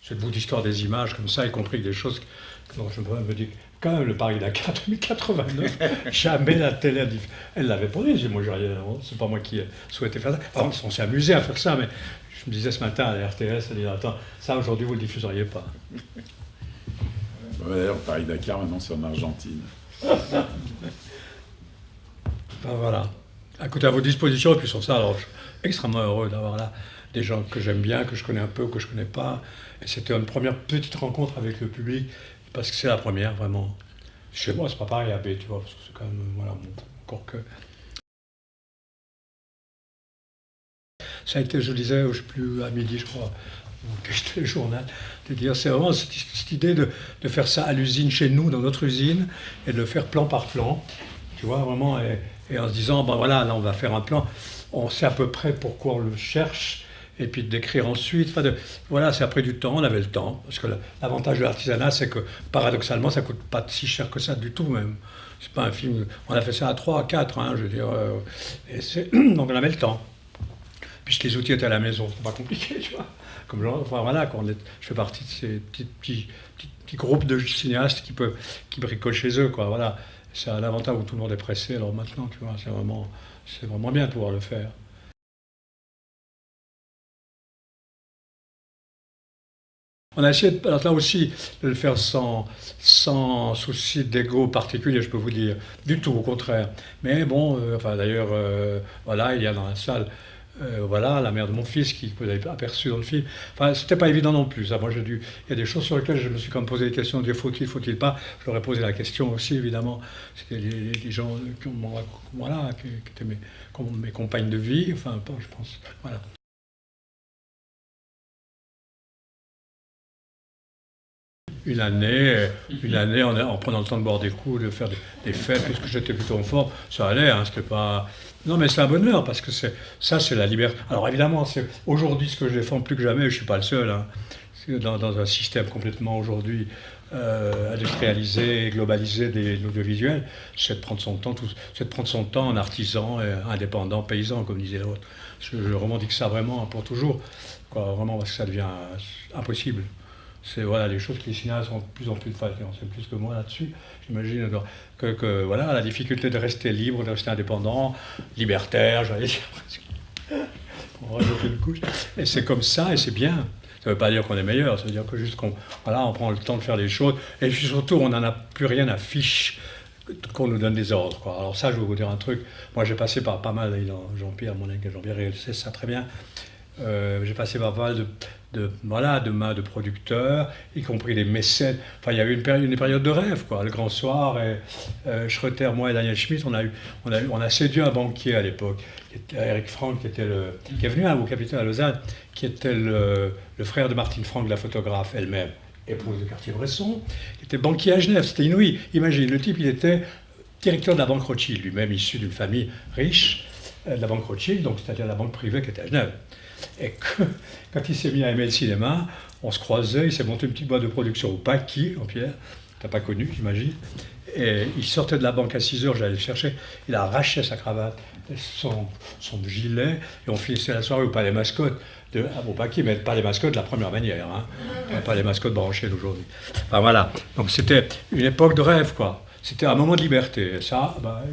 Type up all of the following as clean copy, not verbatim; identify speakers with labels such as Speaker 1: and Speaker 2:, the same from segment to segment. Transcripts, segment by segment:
Speaker 1: Cette bout d'histoire des images comme ça, y compris des choses dont je me dis, quand même, le Paris-Dakar 2089, jamais la télé, elle l'avait produit. J'ai dit, moi, c'est pas moi qui ai souhaité faire ça. Alors, on s'est amusé à faire ça, mais je me disais ce matin à la RTS, elle dit, attends, ça aujourd'hui, vous ne le diffuseriez pas.
Speaker 2: D'ailleurs, Paris-Dakar, maintenant, c'est en Argentine.
Speaker 1: Ben, voilà. Écoutez, à vos dispositions, et puis sur ça, alors, je suis extrêmement heureux d'avoir là des gens que j'aime bien, que je connais un peu ou que je ne connais pas. Et c'était une première petite rencontre avec le public, parce que c'est la première, vraiment. Chez moi, c'est pas pareil à B, tu vois, parce que c'est quand même, voilà, encore que... Ça a été, je disais, je ne sais plus, à midi, je crois, que j'étais le journal, de dire, c'est vraiment cette idée de faire ça à l'usine, chez nous, dans notre usine, et de le faire plan par plan, tu vois, vraiment, et en se disant, ben voilà, là, on va faire un plan, on sait à peu près pourquoi on le cherche, et puis d'écrire ensuite. Enfin voilà, c'est après du temps, on avait le temps. Parce que l'avantage de l'artisanat, c'est que paradoxalement, ça ne coûte pas si cher que ça du tout même. C'est pas un film, on a fait ça à 3, à 4, hein, je veux dire. Donc on avait le temps. Puisque les outils étaient à la maison, c'est pas compliqué, tu vois. Comme genre, enfin voilà, je fais partie de ces petits groupes de cinéastes qui bricolent chez eux, quoi. Voilà. C'est un avantage où tout le monde est pressé, alors maintenant, tu vois, c'est vraiment bien de pouvoir le faire. On a essayé, alors là aussi, de le faire sans souci d'ego particulier, je peux vous dire. Du tout, au contraire. Mais bon, enfin d'ailleurs, voilà, il y a dans la salle, voilà, la mère de mon fils qui vous avez aperçu dans le film. Enfin, c'était pas évident non plus. Ça. Moi, il y a des choses sur lesquelles je me suis quand même posé des questions, de faut-il pas. Je leur ai posé la question aussi, évidemment. C'était les gens voilà, qui étaient mes compagnes de vie, enfin, je pense, voilà. Une année en prenant le temps de boire des coups, de faire des fêtes, puisque j'étais plutôt en forme, ça allait, hein, c'était pas... Non mais c'est un bonheur, parce que c'est la liberté. Alors évidemment, c'est aujourd'hui ce que je défends plus que jamais, je ne suis pas le seul, hein. Dans un système complètement aujourd'hui industrialisé, globalisé des audiovisuels, c'est de prendre son temps, c'est de prendre son temps en artisan, indépendant, paysan, comme disait l'autre. Je revendique ça vraiment pour toujours, quoi, vraiment parce que ça devient impossible. C'est voilà, les choses que les cinéastes sont de plus en plus, enfin, on sait plus que moi là-dessus, j'imagine que voilà, la difficulté de rester libre, de rester indépendant, libertaire, j'allais dire presque, on rajoute une couche, et c'est comme ça, et c'est bien. Ça ne veut pas dire qu'on est meilleur, ça veut dire que juste voilà, on prend le temps de faire les choses, et puis surtout, on n'en a plus rien à fiche qu'on nous donne des ordres, quoi. Alors ça, je vais vous dire un truc, moi j'ai passé par pas mal, Jean-Pierre, mon ami Jean-Pierre, il sait ça très bien, j'ai passé par pas mal de mains de producteurs, y compris des mécènes. Enfin, il y a eu une période de rêve, quoi. Le Grand Soir, et Schroeter, moi et Daniel Schmitt, on a séduit un banquier à l'époque, Eric Franck, qui est venu au Capitole à Lausanne, qui était le frère de Martine Franck, la photographe elle-même, épouse de Cartier-Bresson, qui était banquier à Genève. C'était inouï. Imagine, le type, il était directeur de la banque Rothschild, lui-même issu d'une famille riche, de la banque Rothschild, donc c'est-à-dire la banque privée qui était à Genève. Et quand il s'est mis à aimer le cinéma, on se croisait, il s'est monté une petite boîte de production au Paquis, Jean-Pierre, t'as pas connu, j'imagine. Et il sortait de la banque à 6 heures, j'allais le chercher, il arrachait sa cravate, son gilet, et on finissait la soirée au Palais Mascotte, au Paquis, mais pas les mascottes de la première manière, hein, pas les mascottes branchées d'aujourd'hui. Enfin voilà, donc c'était une époque de rêve, quoi. C'était un moment de liberté, et ça, bah,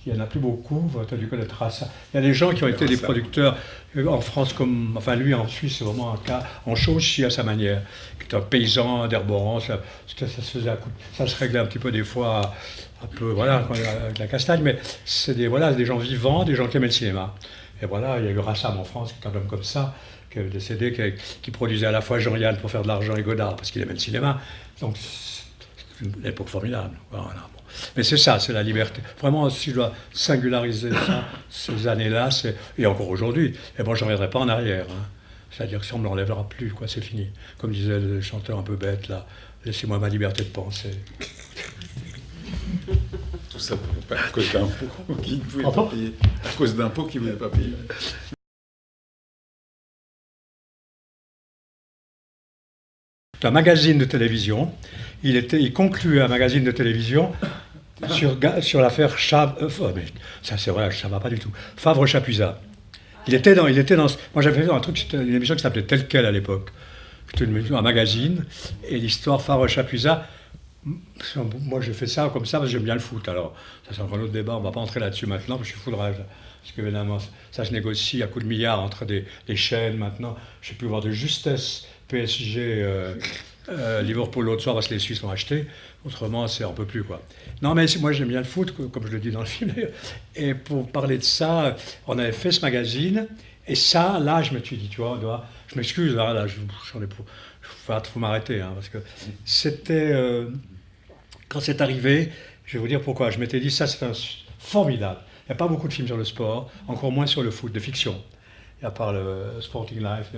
Speaker 1: il n'y en a plus beaucoup, tu as dû connaître ça. Il y a des gens qui ont été des producteurs en France, enfin lui en Suisse, c'est vraiment un cas, en Chauchy à sa manière, qui est un paysan d'Herboran, ça se faisait ça se réglait un petit peu des fois, un peu, voilà, avec la castagne, mais c'est des gens vivants, des gens qui aimaient le cinéma. Et voilà, il y a eu Rassam en France, qui est un homme comme ça, qui est décédé, qui produisait à la fois Jean-Yann pour faire de l'argent et Godard, parce qu'il aimait le cinéma. Donc c'est une époque formidable. Voilà. Bon. Mais c'est ça, c'est la liberté. Vraiment, si je dois singulariser ça, ces années-là, et encore aujourd'hui, et bon, je ne reviendrai pas en arrière. Hein. C'est-à-dire que ça, on ne me l'enlèvera plus, quoi, c'est fini. Comme disait le chanteur un peu bête, là, laissez-moi ma liberté de penser.
Speaker 2: Tout ça à cause d'impôts qui ne pouvaient pas payer. À cause d'impôts qui ne voulaient pas payer.
Speaker 1: Un magazine de télévision. Il concluait un magazine de télévision sur l'affaire ça c'est vrai, ça va pas du tout. Favre-Chapuisat. Il était dans. Moi j'avais fait un truc, c'était une émission qui s'appelait Tel quel à l'époque. c'était un magazine, et l'histoire Favre-Chapuisat. Moi, j'ai fait ça comme ça parce que j'aime bien le foot. Alors, ça, c'est encore un autre débat. On ne va pas entrer là-dessus maintenant, parce que je suis foudrage. Parce que, évidemment, ça se négocie à coups de milliards entre les chaînes maintenant. J'ai pu voir de justesse PSG, Liverpool l'autre soir parce que les Suisses l'ont acheté. Autrement, on ne peut plus, quoi. Non, mais moi, j'aime bien le foot, comme je le dis dans le film. Et pour parler de ça, on avait fait ce magazine. Et ça, là, je me suis dit, tu vois, je m'excuse, là, j'en ai pour. Faut m'arrêter, hein, parce que c'était... quand c'est arrivé, je vais vous dire pourquoi. Je m'étais dit, ça, c'est formidable. Il n'y a pas beaucoup de films sur le sport, encore moins sur le foot, de fiction. Et à part le Sporting Life,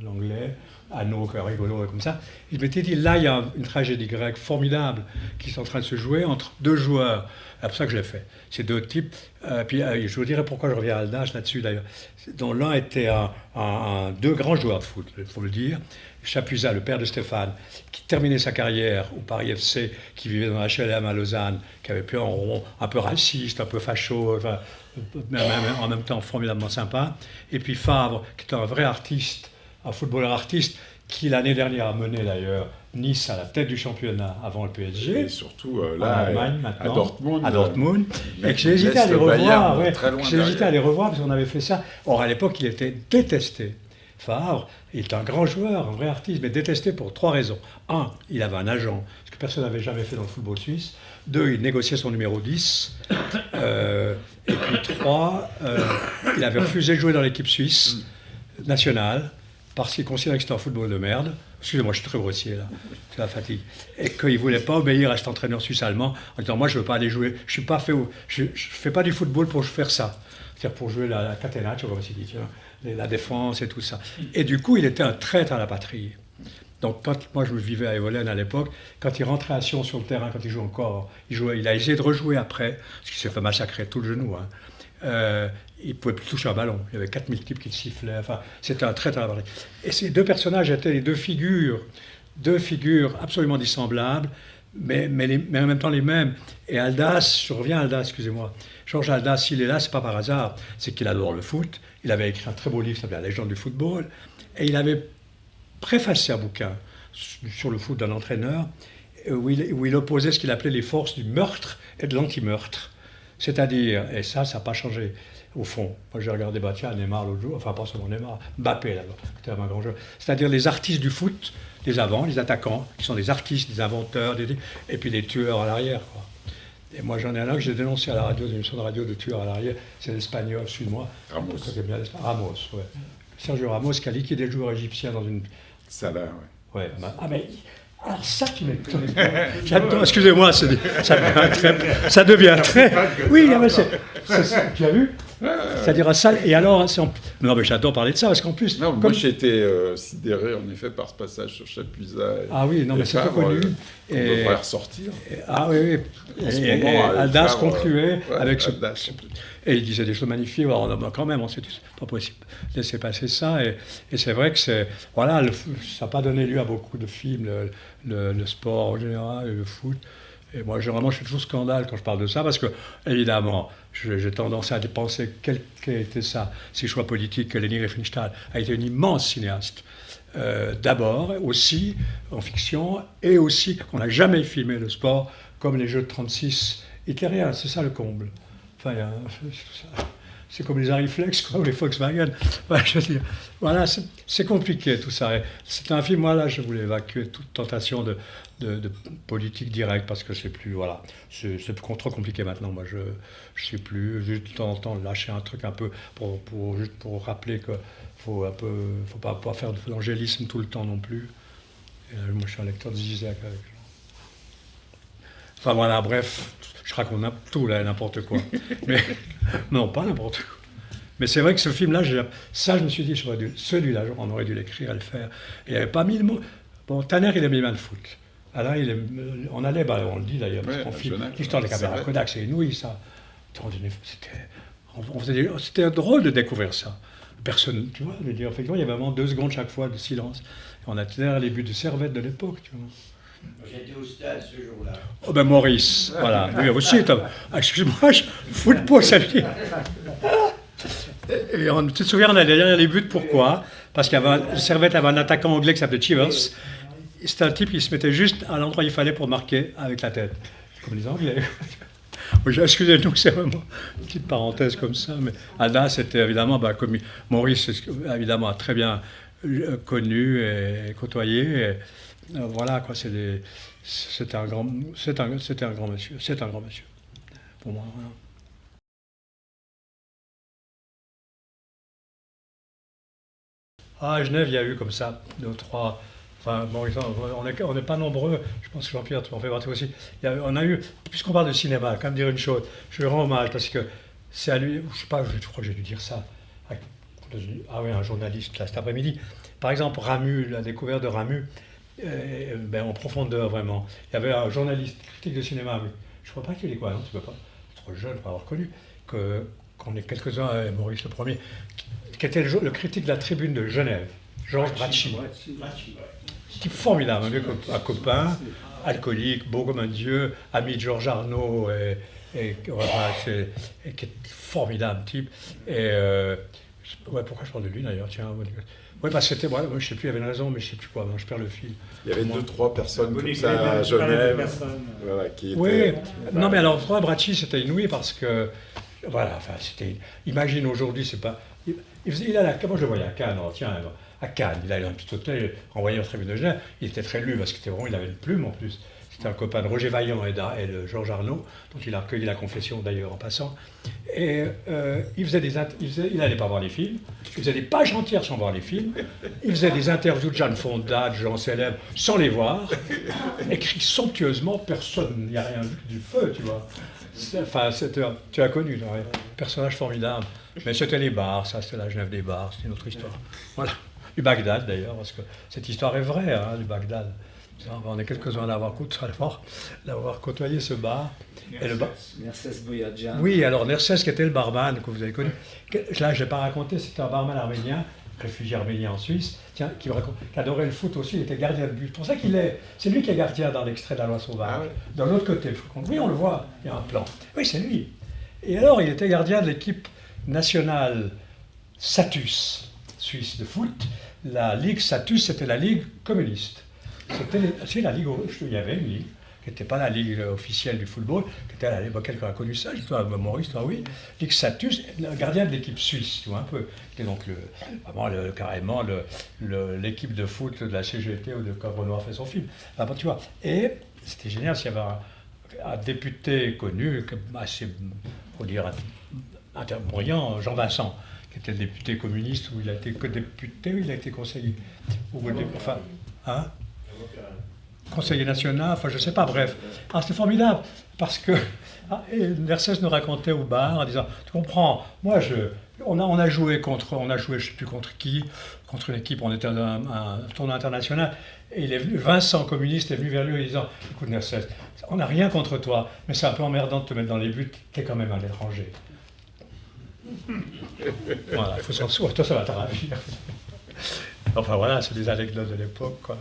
Speaker 1: l'anglais, Anno, qui est rigolo, comme ça. Je m'étais dit, là, il y a une tragédie grecque formidable qui est en train de se jouer entre deux joueurs. C'est pour ça que je l'ai fait. Ces deux types. Puis je vous dirai pourquoi je reviens à Aldas là-dessus, d'ailleurs. Dont l'un était deux grands joueurs de foot, il faut le dire. Chapuisat, le père de Stéphane, qui terminait sa carrière au Paris FC, qui vivait dans HLM à Lausanne, qui avait pu un rond un peu raciste, un peu facho, enfin, en même temps formidablement sympa. Et puis Favre, qui était un vrai artiste, un footballeur artiste, qui l'année dernière a mené d'ailleurs Nice à la tête du championnat avant le PSG.
Speaker 2: Et surtout là,
Speaker 1: en Allemagne, maintenant,
Speaker 2: à Dortmund.
Speaker 1: Et que j'ai hésité à les revoir. J'ai hésité à les revoir parce qu'on avait fait ça. Or, à l'époque, il était détesté. Favre, il est un grand joueur, un vrai artiste, mais détesté pour trois raisons. Un, il avait un agent, ce que personne n'avait jamais fait dans le football suisse. Deux, il négociait son numéro 10. Et puis trois, il avait refusé de jouer dans l'équipe suisse nationale parce qu'il considérait que c'était un football de merde. Excusez-moi, je suis très grossier là, c'est la fatigue. Et qu'il ne voulait pas obéir à cet entraîneur suisse-allemand en disant, moi je ne veux pas aller jouer, je ne fais pas du football pour faire ça. C'est-à-dire pour jouer la catenaccio, comme on dit, la défense et tout ça. Et du coup, il était un traître à la patrie. Donc, quand moi je me vivais à Evolène à l'époque, quand il rentrait à Sion sur le terrain, quand il jouait encore, il a essayé de rejouer après, parce qu'il s'est fait massacrer tout le genou. Il ne pouvait plus toucher un ballon. Il y avait 4000 types qui le sifflaient. Enfin, c'était un traître à la patrie. Et ces deux personnages étaient les deux figures absolument dissemblables, mais en même temps les mêmes. Et Aldas, je reviens à Aldas, excusez-moi. Georges Aldas, s'il est là, c'est pas par hasard, c'est qu'il adore le foot. Il avait écrit un très beau livre qui s'appelait La légende du football, et il avait préfacé un bouquin sur le foot d'un entraîneur où il opposait ce qu'il appelait les forces du meurtre et de l'anti-meurtre. C'est-à-dire, et ça n'a pas changé, au fond. Moi, j'ai regardé Neymar l'autre jour, enfin pas seulement Neymar, Mbappé là-bas, qui était un grand joueur. C'est-à-dire les artistes du foot, les avants, les attaquants, qui sont des artistes, des inventeurs, et puis des tueurs à l'arrière, quoi. Et moi, j'en ai un que j'ai dénoncé à la radio, une émission de radio de tueurs à l'arrière, c'est l'Espagnol, suis-moi. Ramos, ouais. Sergio Ramos qui a liquidé le joueur égyptien dans une...
Speaker 2: Salah, ouais.
Speaker 1: Ouais, ah mais... Alors ça, tu m'étonnes. Excusez-moi, ça devient très... Oui, mais tu as vu? C'est-à-dire ça. Et alors, non, mais j'adore parler de ça parce qu'en plus.
Speaker 2: Non, moi j'ai été sidéré en effet par ce passage sur Chapuisat.
Speaker 1: Ah oui, non, mais c'est pas connu.
Speaker 2: On devrait ressortir.
Speaker 1: Ah oui, oui. Et Aldas concluait avec ce. Et il disait des choses magnifiques. Alors, quand même, on s'est dit, c'est pas possible de laisser passer ça. Et c'est vrai que c'est. Voilà, ça n'a pas donné lieu à beaucoup de films, le sport en général, et le foot. Et moi, généralement, je fais toujours scandale quand je parle de ça, parce que, évidemment, j'ai tendance à penser quel était ça, ses choix politiques, que Leni Riefenstahl a été une immense cinéaste. D'abord, aussi en fiction, et aussi qu'on n'a jamais filmé le sport comme les Jeux de 36 hitlériens. C'est ça le comble. Enfin, c'est comme les Arriflex, quoi, ou les Volkswagen. Ouais, je veux dire, voilà, c'est compliqué tout ça. C'est un film, moi là, je voulais évacuer toute tentation de politique directe parce que c'est plus, voilà, c'est trop compliqué maintenant. Moi, je sais plus, juste de temps en temps lâcher un truc un peu juste pour rappeler que faut pas faire de l'angélisme tout le temps non plus. Et, moi, je suis un lecteur de Zizek avec. Enfin voilà, bref. Je raconte tout là, n'importe quoi. Mais non, pas n'importe quoi. Mais c'est vrai que ce film-là, je me suis dit, celui-là, on aurait dû l'écrire et le faire. Et il n'y avait pas mis le mot. Bon, Tanner, il aimait bien le foot. Alors, on allait, on le dit d'ailleurs, parce qu'on filme l'histoire des caméras Kodak, c'est inouï ça. C'était drôle de découvrir ça. Personne, tu vois, je veux dire, effectivement, il y avait vraiment 2 secondes chaque fois de silence. Et on a tenu les buts de Servette de l'époque, tu vois.
Speaker 3: J'étais au stade ce jour-là.
Speaker 1: Oh ben Maurice, voilà. Lui aussi, excuse-moi, football, ça veut dire. Et tu te souviens, on allait derrière les buts, pourquoi? parce qu'il y avait Servette avait un attaquant anglais qui s'appelait Chivers. C'était un type qui se mettait juste à l'endroit où il fallait pour marquer avec la tête. Comme les Anglais. Excusez-nous, c'est vraiment une petite parenthèse comme ça. Mais Ada, c'était évidemment, comme Maurice, évidemment, a très bien connu et côtoyé. Et, voilà, quoi, c'était un grand monsieur. C'est un grand monsieur. Pour moi, voilà. À Genève, il y a eu comme ça 2 ou 3. Enfin, bon, on n'est pas nombreux. Je pense que Jean-Pierre, tu en fais partie aussi. On a eu, puisqu'on parle de cinéma, quand même dire une chose. Je lui rends hommage parce que c'est à lui, je sais pas, je crois que j'ai dû dire ça. Ah oui, un journaliste là cet après-midi. Par exemple, Ramu, la découverte de Ramu, en profondeur vraiment. Il y avait un journaliste critique de cinéma, mais je ne crois pas qu'il est quoi, non, tu peux pas. Trop jeune pour avoir connu qu'on est quelques-uns, Maurice le premier, qui était le critique de la Tribune de Genève, Georges Bracci. Type formidable, un copain, alcoolique, beau comme un dieu, ami de Georges Arnaud, qui est formidable type. Et pourquoi je parle de lui d'ailleurs, tiens. Oui, parce que c'était, moi, je ne sais plus, il y avait une raison, mais je ne sais plus quoi, je perds le fil.
Speaker 2: Il y avait 2-3 personnes comme ça à Genève, voilà, qui étaient...
Speaker 1: Oui, non mais alors, Bracci, c'était inouï parce que, voilà, enfin, c'était, imagine aujourd'hui, c'est pas... Moi je le voyais à Cannes, à Cannes, il a un petit hôtel envoyé au Tribune de Genève, il était très lu parce qu'il avait une plume en plus. C'était un copain de Roger Vaillant et de Georges Arnaud, dont il a recueilli la confession d'ailleurs en passant. Et il n'allait pas voir les films, il faisait des pages entières sans voir les films, il faisait des interviews de Jeanne Fonda, de gens célèbres, sans les voir, écrit somptueusement, personne n'y a rien vu que du feu, tu vois. Enfin, tu as connu, non, personnage formidable. Mais c'était les bars, ça, c'était la Genève des bars, c'était une autre histoire. Voilà. Du Bagdad d'ailleurs, parce que cette histoire est vraie, du Bagdad. On est quelques-uns à l'avoir côtoyé ce bar.
Speaker 4: Nerses Boyadjian.
Speaker 1: Oui, alors Nerses qui était le barman que vous avez connu. Là, je n'ai pas raconté, c'était un barman arménien, réfugié arménien en Suisse, qui adorait le foot aussi, il était gardien de but. C'est pour ça c'est lui qui est gardien dans l'extrait de la Loi sauvage. Ah oui. Dans l'autre côté, oui, on le voit, il y a un plan. Oui, c'est lui. Et alors, il était gardien de l'équipe nationale Satus, suisse de foot. La Ligue Satus, c'était la Ligue communiste. C'est la Ligue, il y avait une ligue, qui n'était pas la Ligue officielle du football, qui était à l'époque, quelqu'un a connu ça, toi, Maurice, toi, oui. Ligue Satus, le gardien de l'équipe suisse, tu vois, un peu. C'était donc carrément l'équipe de foot de la CGT ou de quand Renoir fait son film. Enfin, tu vois. Et c'était génial s'il y avait un député connu, assez, faut dire, brillant, Jean Vincent, qui était le député communiste, où il a été que député, ou il a été conseiller. Enfin, hein? Conseiller national, enfin je ne sais pas, bref. Ah, c'était formidable, parce que Nerses nous racontait au bar en disant, tu comprends, moi on a joué je ne sais plus contre qui, contre une équipe, on était dans un tournoi international, et Vincent communiste est venu vers lui en disant, écoute Nerses, on n'a rien contre toi, mais c'est un peu emmerdant de te mettre dans les buts, t'es quand même à l'étranger. Voilà, il faut s'en souvenir, toi ça va te ravir. Enfin voilà, c'est des anecdotes de l'époque, quoi.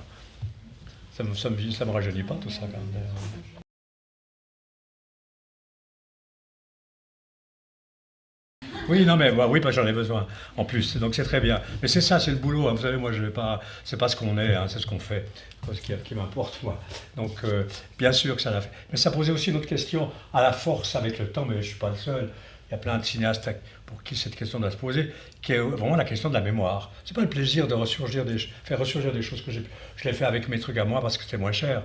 Speaker 1: Ça me rajeunit pas tout ça quand même. Oui, non mais oui, j'en ai besoin en plus, donc c'est très bien. Mais c'est ça, c'est le boulot. Hein. Vous savez, moi c'est pas ce qu'on est, hein, c'est ce qu'on fait, ce qui m'importe moi. Donc bien sûr que ça l'a fait. Mais ça posait aussi une autre question à la force avec le temps, mais je suis pas le seul. Il y a plein de cinéastes pour qui cette question doit se poser, qui est vraiment la question de la mémoire. C'est pas le plaisir de faire ressurgir des choses que je l'ai fait avec mes trucs à moi parce que c'était moins cher.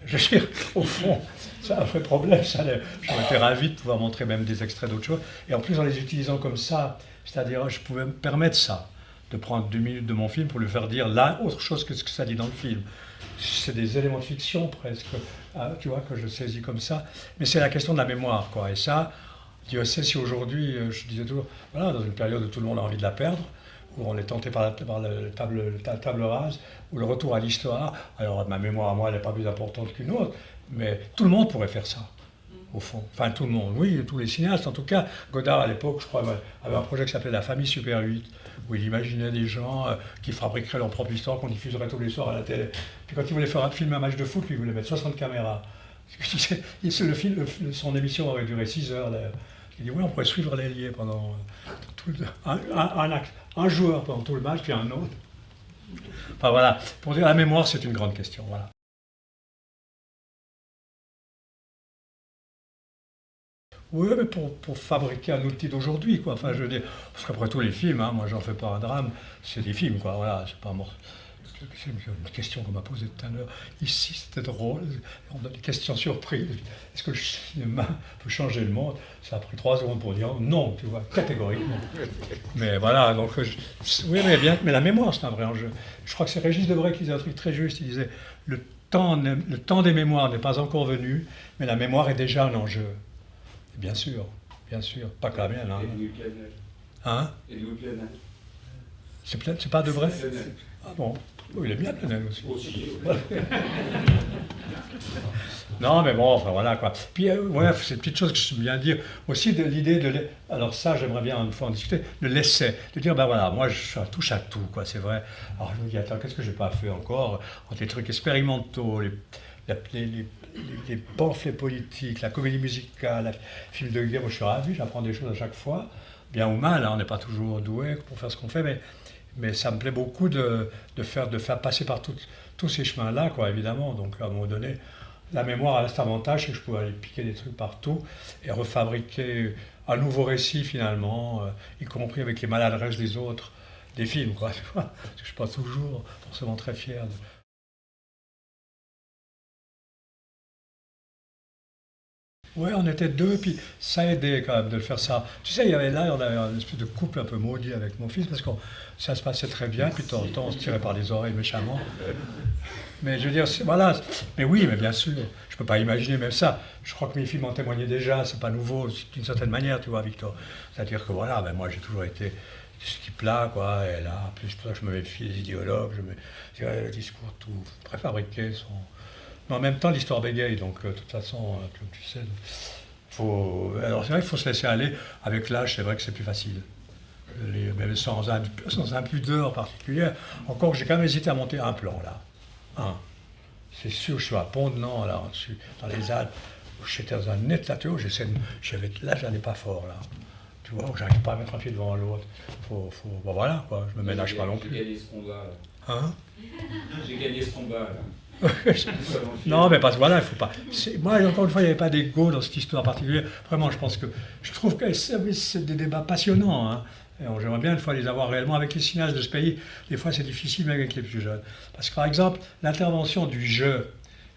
Speaker 1: Je veux dire, au fond, c'est un vrai problème. J'aurais été ravi de pouvoir montrer même des extraits d'autres choses. Et en plus, en les utilisant comme ça, c'est-à-dire, je pouvais me permettre ça, de prendre 2 minutes de mon film pour lui faire dire là autre chose que ce que ça dit dans le film. C'est des éléments de fiction presque, tu vois, que je saisis comme ça. Mais c'est la question de la mémoire, quoi. Et ça, Dieu sait si aujourd'hui, je disais toujours, voilà, dans une période où tout le monde a envie de la perdre, où on est tenté par la table rase, ou le retour à l'histoire. Alors ma mémoire à moi, elle n'est pas plus importante qu'une autre, mais tout le monde pourrait faire ça, au fond. Enfin, tout le monde, oui, tous les cinéastes. En tout cas, Godard, à l'époque, je crois, avait un projet qui s'appelait La Famille Super 8, où il imaginait des gens qui fabriqueraient leur propre histoire, qu'on diffuserait tous les soirs à la télé. Puis quand il voulait filmer un match de foot, lui, il voulait mettre 60 caméras. Son émission aurait duré 6 heures, d'ailleurs. Il dit, oui, on pourrait suivre l'ailier pendant un joueur pendant tout le match, puis un autre. Enfin voilà, pour dire la mémoire, c'est une grande question. Voilà. Oui, mais pour fabriquer un outil d'aujourd'hui, quoi. Enfin, je veux dire, parce qu'après tous les films, hein, moi j'en fais pas un drame, c'est des films, quoi. Voilà, c'est pas mort. C'est une question qu'on m'a posée tout à l'heure. Ici, c'était drôle. On a des questions surprises. Est-ce que le cinéma peut changer le monde? Ça a pris 3 secondes pour dire non, tu vois, catégoriquement. Mais voilà, donc, oui, mais la mémoire, c'est un vrai enjeu. Je crois que c'est Régis Debray qui disait un truc très juste. Il disait le temps des mémoires n'est pas encore venu, mais la mémoire est déjà un enjeu. Bien sûr, pas que la mienne. Hein.
Speaker 5: Et Louis Planel.
Speaker 1: Hein?
Speaker 5: Et Louis Planel.
Speaker 1: C'est pas de vrai?
Speaker 5: Planel.
Speaker 1: Ah bon? Oh, il est bien Planel aussi.
Speaker 5: Aussi.
Speaker 1: Non, mais bon, enfin voilà quoi. Puis, ouais, c'est une petite chose que je veux bien dire. Aussi, de l'idée de. Alors, ça, j'aimerais bien une fois en discuter, de l'essai. De dire, ben voilà, moi, je suis un touche à tout, quoi, c'est vrai. Alors, je me dis, attends, qu'est-ce que j'ai pas fait encore? Des trucs expérimentaux, les pamphlets politiques, la comédie musicale, le film de guerre, moi, je suis ravi, j'apprends des choses à chaque fois. Bien ou mal, hein, on n'est pas toujours doué pour faire ce qu'on fait, mais ça me plaît beaucoup de faire passer par tous ces chemins-là, quoi, évidemment. Donc, à un moment donné, la mémoire a cet avantage, c'est que je peux aller piquer des trucs partout et refabriquer un nouveau récit, finalement, y compris avec les maladresses des autres, des films, quoi. Parce que je ne suis pas toujours forcément très fier de... Oui, on était 2, puis ça aidait quand même de le faire ça. Tu sais, on avait une espèce de couple un peu maudit avec mon fils, parce que ça se passait très bien, puis de temps en temps, on se tirait par les oreilles méchamment. Mais je veux dire, voilà. Mais oui, mais bien sûr, je ne peux pas imaginer même ça. Je crois que mes films en témoignaient déjà, c'est pas nouveau, d'une certaine manière, tu vois, Victor. C'est-à-dire que voilà, ben moi j'ai toujours été ce type-là, quoi, et là, plus je me méfie des idéologues, le discours tout préfabriqué, mais en même temps, l'histoire bégaye, donc de toute façon, comme tu sais, alors c'est vrai qu'il faut se laisser aller. Avec l'âge, c'est vrai que c'est plus facile. Mais sans impudeur particulière. Encore que j'ai quand même hésité à monter un plan, là. C'est sûr, je suis à Pont-de-Nant, là, en-dessus, dans les Alpes, où j'étais dans un net plateau, là, j'allais pas fort, là. Tu vois, où j'arrive pas à mettre un pied devant l'autre. Bon, voilà, quoi, je me ménage pas non plus.
Speaker 5: J'ai gagné ce combat, là.
Speaker 1: Hein?
Speaker 5: J'ai gagné ce combat, là.
Speaker 1: Non, mais parce que voilà, il faut pas. Moi, encore une fois, il n'y avait pas d'ego dans cette histoire particulière. Vraiment, je trouve que c'est des débats passionnants. Hein. J'aimerais bien une fois les avoir réellement avec les cinéastes de ce pays. Des fois, c'est difficile, mais avec les plus jeunes. Parce que, par exemple, l'intervention du jeu,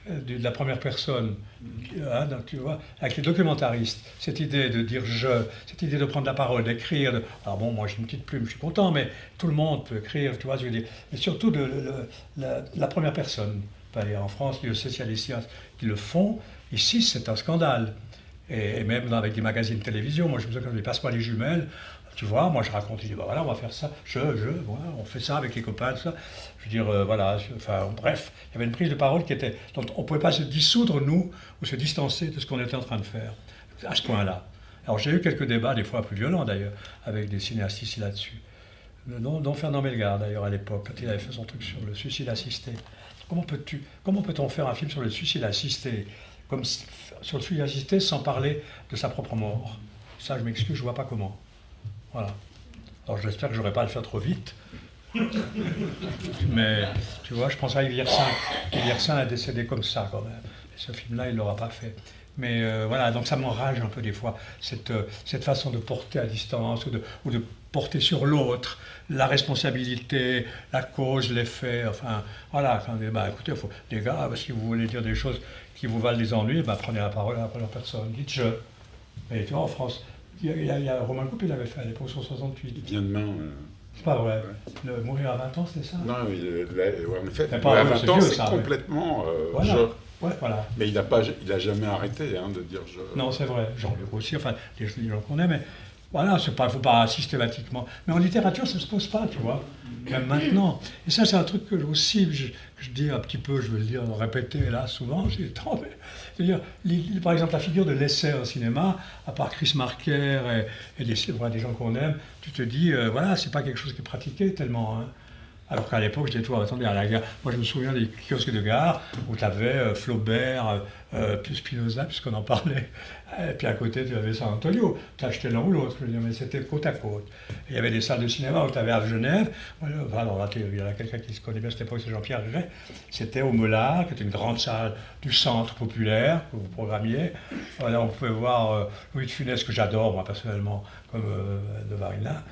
Speaker 1: de la première personne, hein, donc, tu vois, avec les documentaristes, cette idée de dire je, cette idée de prendre la parole, d'écrire. Alors bon, moi j'ai une petite plume, je suis content, mais tout le monde peut écrire, tu vois, je veux dire. Mais surtout la première personne. En France, il y a socialistes qui le font. Ici, c'est un scandale. Et même avec des magazines de télévision, moi je me souviens quand je passe pas les jumelles, tu vois, moi je raconte, je dis, bah, voilà, on va faire ça, voilà, on fait ça avec les copains, tout ça. Je veux dire, voilà, enfin, bref, il y avait une prise de parole dont on ne pouvait pas se dissoudre, nous, ou se distancer de ce qu'on était en train de faire, à ce point-là. Alors j'ai eu quelques débats, des fois plus violents d'ailleurs, avec des cinéastes ici là-dessus. Dont Fernand Melgar, d'ailleurs, à l'époque, quand il avait fait son truc sur le suicide assisté. Comment peut-on faire un film sur le suicide assisté, sur le suicide assisté, sans parler de sa propre mort? Ça, je m'excuse, je ne vois pas comment. Voilà. Alors j'espère que je n'aurai pas à le faire trop vite. Mais tu vois, je pense à Yves Yersin. Yves Yersin est décédé comme ça quand même. Et ce film-là, il ne l'aura pas fait. Mais voilà, donc ça m'enrage un peu des fois, cette façon de porter à distance ou de porter sur l'autre la responsabilité, la cause, l'effet, enfin, voilà. Écoutez, les gars, si vous voulez dire des choses qui vous valent des ennuis, prenez la parole à la première personne, dites je. Et tu vois, en France, il y a Romain Coupe, il l'avait fait à l'époque sur 68.
Speaker 2: Il vient demain.
Speaker 1: C'est pas vrai. Mourir à 20 ans, c'était ça?
Speaker 2: Non, en effet,
Speaker 1: mourir
Speaker 2: à 20 ans, c'est
Speaker 1: ça,
Speaker 2: complètement
Speaker 1: voilà.
Speaker 2: je.
Speaker 1: Ouais, voilà.
Speaker 2: Mais il n'a jamais arrêté de dire je.
Speaker 1: Non, c'est vrai. Jean-Luc aussi, enfin, les gens qu'on aime, mais voilà, il ne faut pas systématiquement. Mais en littérature, ça ne se pose pas, tu vois, même maintenant. Et ça, c'est un truc que je dis un petit peu, je veux le dire, répéter là souvent, c'est-à-dire, par exemple, la figure de l'essai au cinéma, à part Chris Marker et des gens qu'on aime, tu te dis, voilà, c'est pas quelque chose qui est pratiqué tellement. Hein. Alors qu'à l'époque, j'étais toujours, attendez, à la gare. Moi, je me souviens des kiosques de gare où tu avais Flaubert, puis Spinoza, puisqu'on en parlait. Et puis à côté, tu avais San Antonio. Tu achetais l'un ou l'autre, je veux dire, mais c'était côte à côte. Et il y avait des salles de cinéma où tu avais à Genève. Alors là, il y en a quelqu'un qui se connaît bien à cette époque, c'est Jean-Pierre Ray. C'était au Moulard, qui était une grande salle du centre populaire que vous programmiez. Voilà, on pouvait voir Louis de Funès, que j'adore, moi, personnellement, comme de Varina.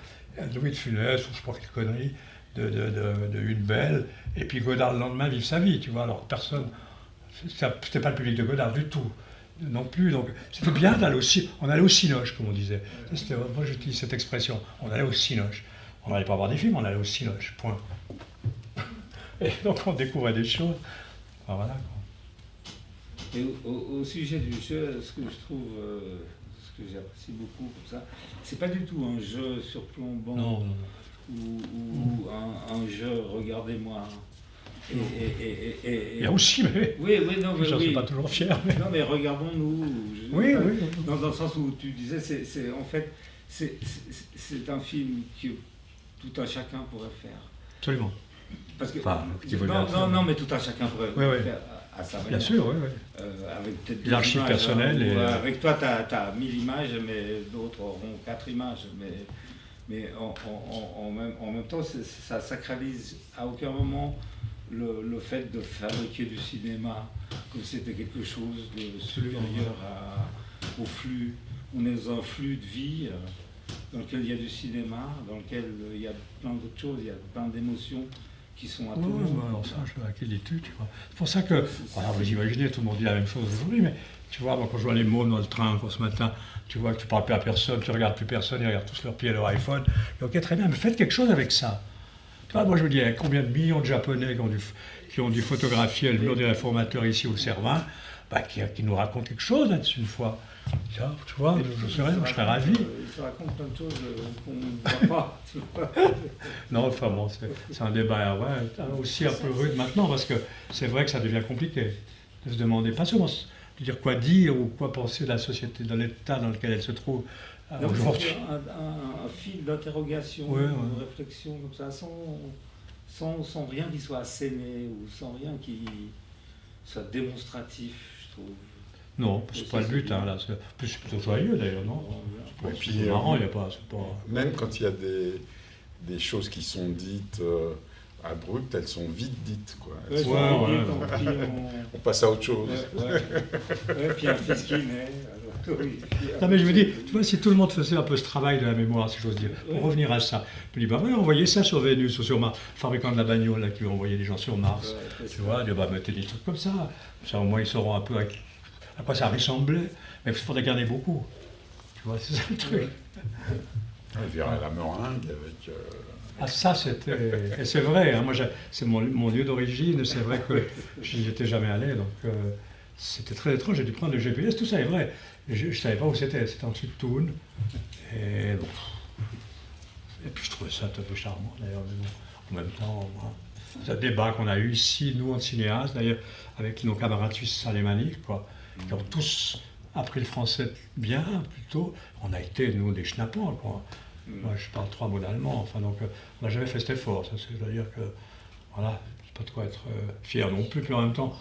Speaker 1: Louis de Funès, ou je sais pas quelle connerie. De Une Belle, et puis Godard le lendemain vive sa vie, tu vois. Alors personne, c'était pas le public de Godard du tout, non plus. Donc c'était bien d'aller aussi, on allait au cinoche, comme on disait. Moi j'utilise cette expression, on allait au cinoche. On n'allait pas voir des films, on allait au cinoche, point. Et donc on découvrait des choses. Alors, voilà.
Speaker 4: Et au sujet du jeu, ce que je trouve, ce que j'apprécie beaucoup comme ça, c'est pas du tout un jeu surplombant.
Speaker 1: Non.
Speaker 4: Ou un jeu, regardez-moi.
Speaker 1: Il y a aussi, mais
Speaker 4: oui, non, mais
Speaker 1: j'en suis pas toujours fier. Mais...
Speaker 4: Non, mais regardons-nous.
Speaker 1: Oui.
Speaker 4: Dans le sens où tu disais, en fait, c'est un film que tout un chacun pourrait faire.
Speaker 1: Absolument.
Speaker 4: Parce que,
Speaker 1: enfin,
Speaker 4: non, mais tout un chacun pourrait le faire à sa manière.
Speaker 1: Bien sûr, oui.
Speaker 4: Avec peut-être
Speaker 1: l'archive personnelle.
Speaker 4: Et... avec toi, tu as 1000 images, mais d'autres auront 4 images. Mais en même temps, ça sacralise à aucun moment le fait de fabriquer du cinéma, comme c'était quelque chose de supérieur au flux. On est dans un flux de vie dans lequel il y a du cinéma, dans lequel il y a plein d'autres choses, il y a plein d'émotions qui sont à tout le monde.
Speaker 1: Alors ça, à qui dis-tu, tu vois. C'est pour ça que, voilà, vous imaginez, tout le monde dit la même chose aujourd'hui, mais tu vois, moi quand je vois les mômes dans le train ce matin, tu vois que tu parles plus à personne, tu regardes plus personne, ils regardent tous leurs pieds et leur iPhone. Et ok, très bien, mais faites quelque chose avec ça. Tu vois, moi je me dis, il y a combien de millions de Japonais qui ont dû photographier le mur des réformateurs ici au Cervin, qui nous racontent quelque chose là-dessus une fois. Tu vois, je serais ravi.
Speaker 4: Ils se racontent plein de choses qu'on ne voit pas. Tu vois.
Speaker 1: Non, enfin bon, c'est un débat aussi un peu rude maintenant, parce que c'est vrai que ça devient compliqué de se demander, pas seulement de dire quoi dire ou quoi penser de la société, de l'état dans lequel elle se trouve aujourd'hui.
Speaker 4: Un fil d'interrogation, de réflexion comme ça, sans rien qui soit asséné ou sans rien qui soit démonstratif, je trouve.
Speaker 1: Non, c'est pas le but, hein, là. C'est plutôt joyeux d'ailleurs, non?
Speaker 2: Et puis,
Speaker 1: c'est marrant, il n'y a pas.
Speaker 2: Même quand il y a des choses qui sont dites abruptes, elles sont vite dites, quoi. On passe à autre chose.
Speaker 4: Puis un fils qui naît.
Speaker 1: Non, mais je me dis, tu vois, si tout le monde faisait un peu ce travail de la mémoire, si j'ose dire, pour revenir à ça, je me dis, envoyez ça sur Vénus ou sur Mars, fabricant de la bagnole là, qui veut envoyer des gens sur Mars, tu vois, mettez des trucs comme ça, au moins ils sauront un peu à quoi ça ressemblait, mais il faudrait garder beaucoup, tu vois, c'est ça le truc.
Speaker 2: On verra la meringue avec...
Speaker 1: Ah ça c'était... Et c'est vrai, hein, moi c'est mon lieu d'origine, c'est vrai que je n'y étais jamais allé, donc c'était très étrange, j'ai dû prendre le GPS, tout ça est vrai. Je ne savais pas où c'était en dessous de Thun. Et puis je trouvais ça un peu charmant d'ailleurs, en même temps, c'est un débat qu'on a eu ici, nous en cinéaste, d'ailleurs, avec nos camarades suisses alémaniques, quoi, qui ont tous appris le français bien, plutôt. On a été, nous, des schnappants, quoi. Moi, je parle 3 mots d'allemand, enfin, donc, on n'a jamais fait cet effort, ça, c'est-à-dire que, voilà, c'est pas de quoi être fier non plus, puis en même temps,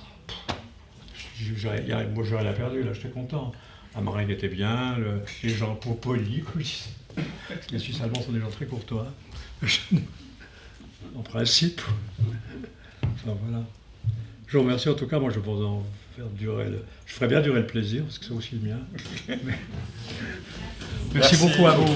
Speaker 1: moi, j'aurais la perdu, là, j'étais content. La meringue était bien, les gens polis, comme je disais. Les Suisses allemands sont des gens très courtois, en principe. Enfin, voilà. Je vous remercie en tout cas, moi je pense en faire durer je ferais bien durer le plaisir, parce que c'est aussi le mien. Merci beaucoup à vous.